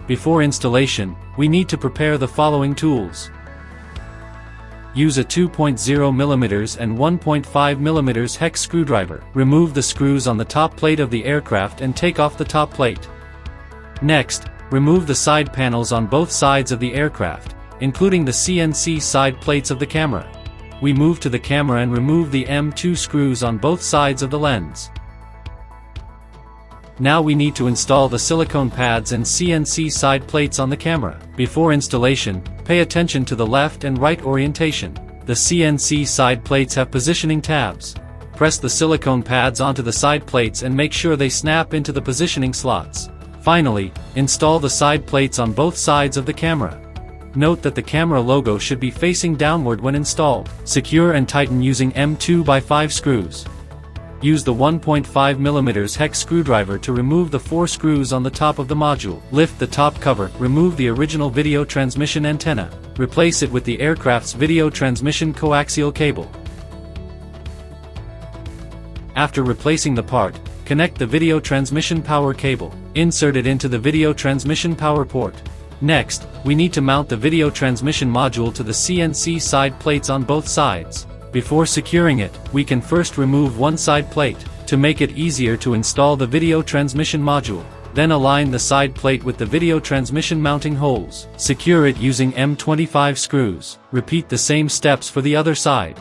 Before installation, we need to prepare the following tools. Use a 2.0mm and 1.5mm hex screwdriver. Remove the screws on the top plate of the aircraft and take off the top plate. Next, remove the side panels on both sides of the aircraft, including the CNC side plates of the camera. We move to the camera and remove the M2 screws on both sides of the lens. Now we need to install the silicone pads and CNC side plates on the camera. Before installation, pay attention to the left and right orientation. The CNC side plates have positioning tabs. Press the silicone pads onto the side plates and make sure they snap into the positioning slots. Finally, install the side plates on both sides of the camera. Note that the camera logo should be facing downward when installed. Secure and tighten using M2x5 screws. Use the 1.5mm hex screwdriver to remove the 4 screws on the top of the module. Lift the top cover, remove the original video transmission antenna. Replace it with the aircraft's video transmission coaxial cable. After replacing the part, connect the video transmission power cable. Insert it into the video transmission power port. Next, we need to mount the video transmission module to the CNC side plates on both sides. Before securing it, we can first remove one side plate, to make it easier to install the video transmission module. Then align the side plate with the video transmission mounting holes. Secure it using M25 screws. Repeat the same steps for the other side.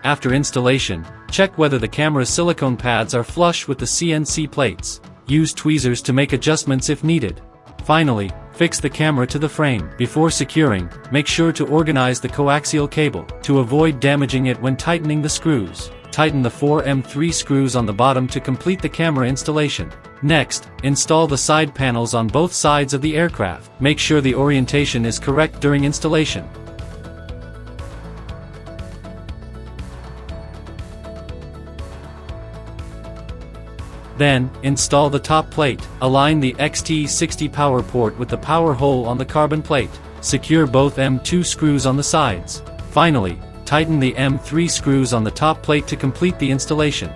After installation, check whether the camera's silicone pads are flush with the CNC plates. Use tweezers to make adjustments if needed. Finally, fix the camera to the frame. Before securing, make sure to organize the coaxial cable, to avoid damaging it when tightening the screws. Tighten the 4 M3 screws on the bottom to complete the camera installation. Next, install the side panels on both sides of the aircraft. Make sure the orientation is correct during installation. Then, install the top plate. Align the XT60 power port with the power hole on the carbon plate. Secure both M2 screws on the sides. Finally, tighten the M3 screws on the top plate to complete the installation.